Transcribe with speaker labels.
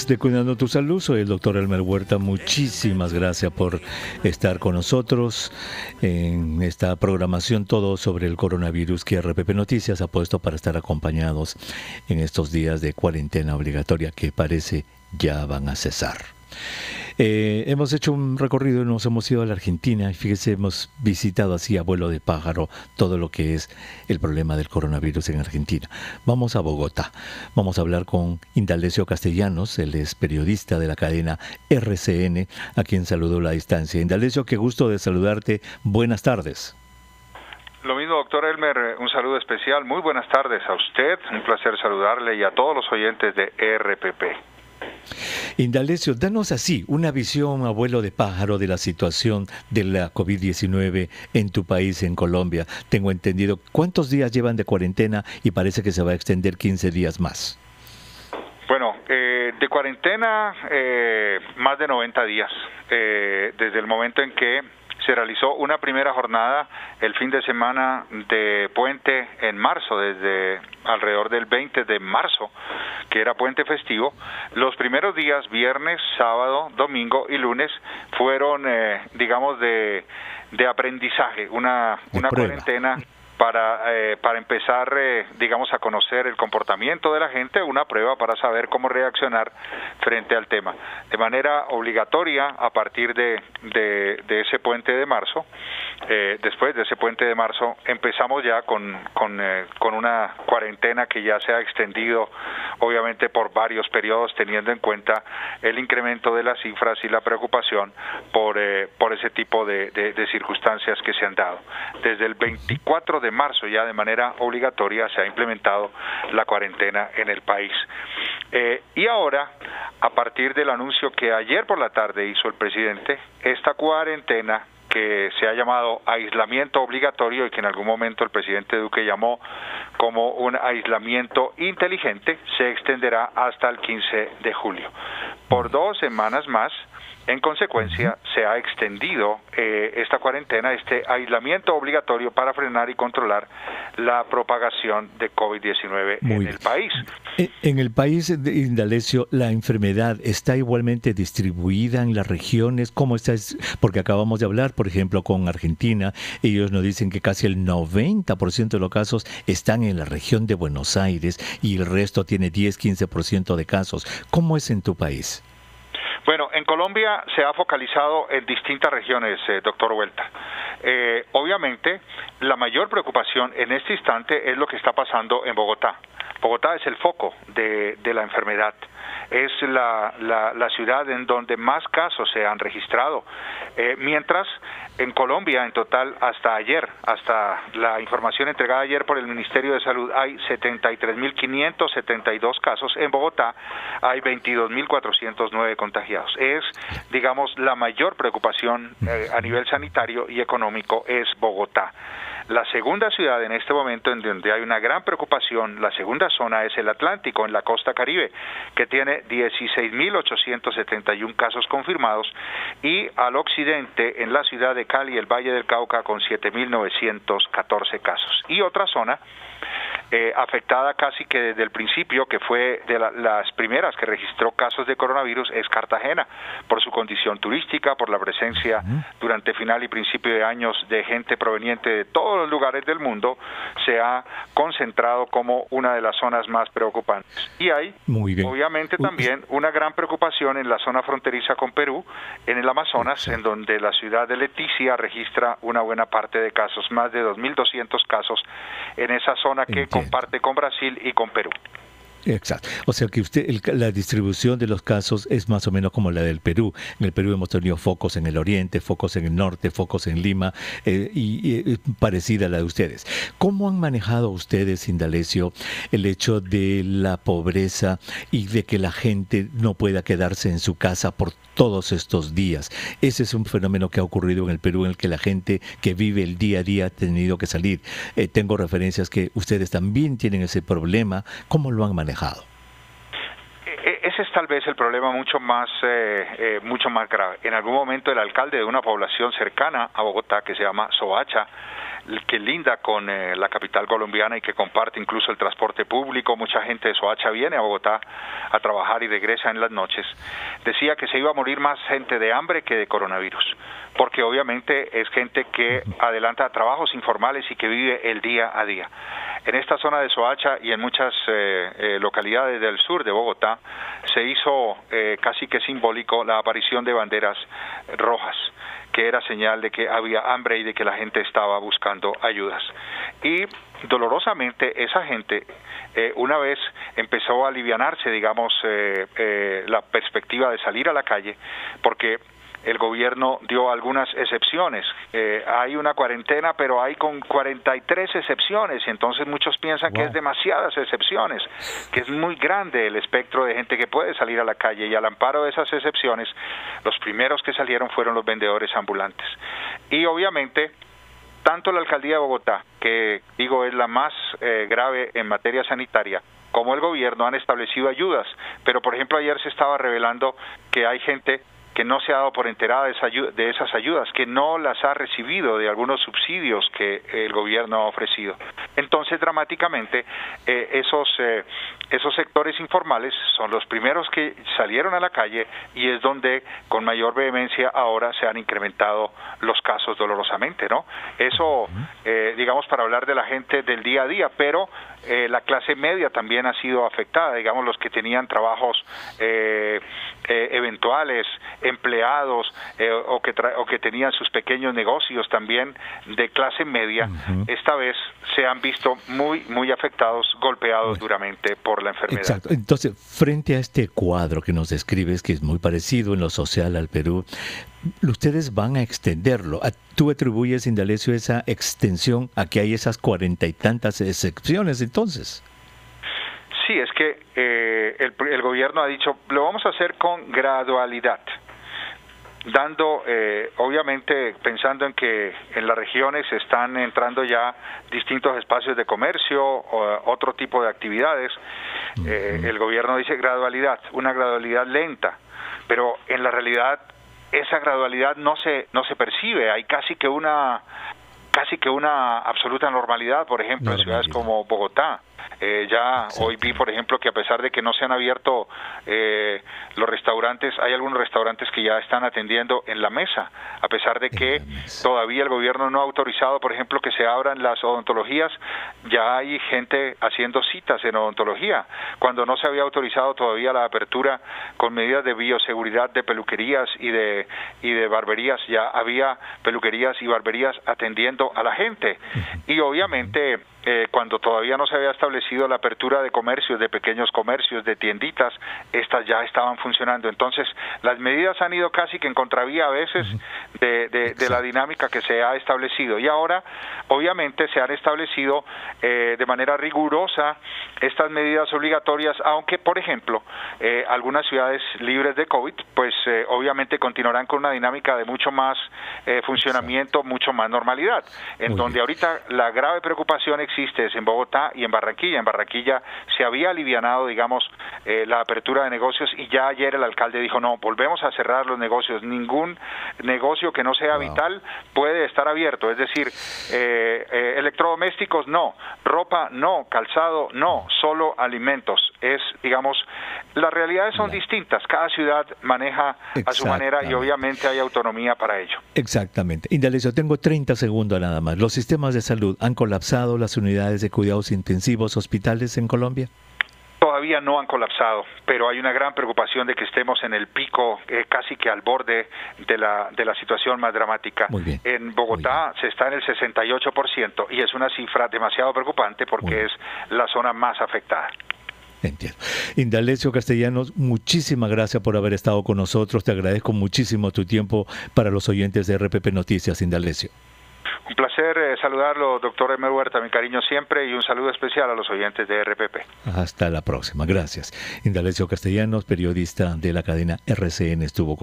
Speaker 1: podcast de Cuidando tu Salud. Soy el doctor Elmer Huerta. Muchísimas gracias por estar con nosotros en esta programación, todo sobre el coronavirus que RPP Noticias ha puesto para estar acompañados en estos días de cuarentena obligatoria que parece ya van a cesar. Hemos hecho un recorrido, nos hemos ido a la Argentina y fíjese, hemos visitado así a vuelo de pájaro todo lo que es el problema del coronavirus en Argentina. Vamos a Bogotá, vamos a hablar con Indalecio Castellanos, él es periodista de la cadena RCN, a quien saludo a la distancia. Indalecio, qué gusto de saludarte, buenas tardes.
Speaker 2: Lo mismo, doctor Elmer, un saludo especial, muy buenas tardes a usted, un placer saludarle y a todos los oyentes de RPP.
Speaker 1: Indalecio, danos así una visión a vuelo de pájaro de la situación de la COVID-19 en tu país, en Colombia. Tengo entendido, ¿cuántos días llevan de cuarentena? Y parece que se va a extender 15 días más.
Speaker 2: Bueno, de cuarentena más de 90 días, desde el momento en que se realizó una primera jornada el fin de semana de puente en marzo, desde alrededor del 20 de marzo, que era puente festivo. Los primeros días, viernes, sábado, domingo y lunes, fueron, digamos, de aprendizaje, una cuarentena para empezar, digamos, a conocer el comportamiento de la gente, una prueba para saber cómo reaccionar frente al tema. De manera obligatoria, a partir de ese puente de marzo, después de ese puente de marzo, empezamos ya con una cuarentena que ya se ha extendido, obviamente, por varios periodos, teniendo en cuenta el incremento de las cifras y la preocupación por ese tipo de circunstancias que se han dado. Desde el 24 de marzo ya de manera obligatoria se ha implementado la cuarentena en el país. Y ahora, a partir del anuncio que ayer por la tarde hizo el presidente, esta cuarentena que se ha llamado aislamiento obligatorio y que en algún momento el presidente Duque llamó como un aislamiento inteligente, se extenderá hasta el 15 de julio. Por 2 semanas más. En consecuencia, se ha extendido esta cuarentena, este aislamiento obligatorio para frenar y controlar la propagación de COVID-19 en el país.
Speaker 1: En el país, Indalecio, ¿la enfermedad está igualmente distribuida en las regiones? ¿Cómo está? Porque acabamos de hablar, por ejemplo, con Argentina. Ellos nos dicen que casi el 90% de los casos están en la región de Buenos Aires y el resto tiene 10-15% de casos. ¿Cómo es en tu país?
Speaker 2: Bueno, en Colombia se ha focalizado en distintas regiones, doctor Huerta. Obviamente, la mayor preocupación en este instante es lo que está pasando en Bogotá. Bogotá es el foco de la enfermedad. Es la ciudad en donde más casos se han registrado. Mientras en Colombia, en total, hasta ayer, hasta la información entregada ayer por el Ministerio de Salud, hay 73.572 casos. En Bogotá hay 22.409 contagiados. Es, digamos, la mayor preocupación a nivel sanitario y económico es Bogotá. La segunda ciudad en este momento en donde hay una gran preocupación, la segunda zona es el Atlántico, en la costa Caribe, que tiene 16.871 casos confirmados, y al occidente, en la ciudad de Cali, el Valle del Cauca, con 7.914 casos. Y otra zona afectada casi que desde el principio, que fue de las primeras que registró casos de coronavirus, es Cartagena, por su condición turística, por la presencia durante final y principio de años de gente proveniente de todos los lugares del mundo, se ha concentrado como una de las zonas más preocupantes. Y hay, obviamente, también una gran preocupación en la zona fronteriza con Perú, en el Amazonas, en donde la ciudad de Leticia registra una buena parte de casos, más de 2.200 casos en esa zona que comparte con Brasil y con Perú.
Speaker 1: Exacto. O sea que la distribución de los casos es más o menos como la del Perú. En el Perú hemos tenido focos en el oriente, focos en el norte, focos en Lima, y parecida a la de ustedes. ¿Cómo han manejado ustedes, Indalecio, el hecho de la pobreza y de que la gente no pueda quedarse en su casa por todos estos días? Ese es un fenómeno que ha ocurrido en el Perú, en el que la gente que vive el día a día ha tenido que salir. Tengo referencias que ustedes también tienen ese problema. ¿Cómo lo han manejado?
Speaker 2: Ese ese es tal vez el problema mucho más grave. En algún momento el alcalde de una población cercana a Bogotá, que se llama Soacha, que linda con la capital colombiana y que comparte incluso el transporte público, mucha gente de Soacha viene a Bogotá a trabajar y regresa en las noches, decía que se iba a morir más gente de hambre que de coronavirus, porque obviamente es gente que adelanta trabajos informales y que vive el día a día. En esta zona de Soacha y en muchas localidades del sur de Bogotá se hizo casi que simbólico la aparición de banderas rojas, que era señal de que había hambre y de que la gente estaba buscando ayudas. Y dolorosamente esa gente, una vez empezó a alivianarse, digamos, la perspectiva de salir a la calle, porque el gobierno dio algunas excepciones. Hay una cuarentena, pero hay con 43 excepciones, y entonces muchos piensan que es demasiadas excepciones, que es muy grande el espectro de gente que puede salir a la calle, y al amparo de esas excepciones, los primeros que salieron fueron los vendedores ambulantes. Y obviamente, tanto la alcaldía de Bogotá, que digo es la más grave en materia sanitaria, como el gobierno han establecido ayudas, pero por ejemplo ayer se estaba revelando que hay gente que no se ha dado por enterada de esas ayudas, que no las ha recibido de algunos subsidios que el gobierno ha ofrecido. Entonces, dramáticamente, esos sectores informales son los primeros que salieron a la calle y es donde con mayor vehemencia ahora se han incrementado los casos dolorosamente, ¿no? Eso, digamos, para hablar de la gente del día a día, pero la clase media también ha sido afectada, digamos, los que tenían trabajos eventuales, empleados o que tenían sus pequeños negocios también de clase media, esta vez se han visto muy afectados, golpeados duramente por la enfermedad.
Speaker 1: Exacto. Entonces, frente a este cuadro que nos describes, que es muy parecido en lo social al Perú, ustedes van a extenderlo. ¿Tú atribuyes, Indalecio, esa extensión a que hay esas 40 y tantas excepciones entonces?
Speaker 2: Sí, es que el gobierno ha dicho, lo vamos a hacer con gradualidad, dando, obviamente, pensando en que en las regiones están entrando ya distintos espacios de comercio o otro tipo de actividades. El gobierno dice gradualidad, una gradualidad lenta, pero en la realidad esa gradualidad no se percibe. Hay casi que una absoluta normalidad, por ejemplo, en ciudades como Bogotá. Hoy vi, por ejemplo, que a pesar de que no se han abierto los restaurantes, hay algunos restaurantes que ya están atendiendo en la mesa, a pesar de que todavía el gobierno no ha autorizado, por ejemplo, que se abran las odontologías. Ya hay gente haciendo citas en odontología, cuando no se había autorizado todavía la apertura con medidas de bioseguridad de peluquerías y de barberías. Ya había peluquerías y barberías atendiendo a la gente, y obviamente cuando todavía no se había establecido la apertura de comercios, de pequeños comercios, de tienditas, estas ya estaban funcionando. Entonces, las medidas han ido casi que en contravía a veces de la dinámica que se ha establecido. Y ahora, obviamente, se han establecido de manera rigurosa estas medidas obligatorias, aunque, por ejemplo, algunas ciudades libres de COVID, pues obviamente continuarán con una dinámica de mucho más funcionamiento, mucho más normalidad, en donde ahorita la grave preocupación existe es en Bogotá y en Barranquilla. En Barranquilla se había alivianado, digamos, la apertura de negocios, y ya ayer el alcalde dijo, no, volvemos a cerrar los negocios. Ningún negocio que no sea vital puede estar abierto. Es decir, electrodomésticos no, ropa no, calzado no, solo alimentos. Digamos, las realidades son distintas. Cada ciudad maneja a su manera y obviamente hay autonomía para ello.
Speaker 1: Exactamente. Indalecio, tengo 30 segundos nada más. ¿Los sistemas de salud han colapsado, las unidades de cuidados intensivos, hospitales en Colombia?
Speaker 2: Todavía no han colapsado, pero hay una gran preocupación de que estemos en el pico, casi que al borde de la situación más dramática. En Bogotá se está en el 68% y es una cifra demasiado preocupante porque es la zona más afectada.
Speaker 1: Entiendo. Indalecio Castellanos, muchísimas gracias por haber estado con nosotros. Te agradezco muchísimo tu tiempo para los oyentes de RPP Noticias, Indalecio.
Speaker 2: Un placer saludarlo, doctor Elmer Huerta, mi cariño siempre, y un saludo especial a los oyentes de RPP.
Speaker 1: Hasta la próxima, gracias. Indalecio Castellanos, periodista de la cadena RCN, estuvo con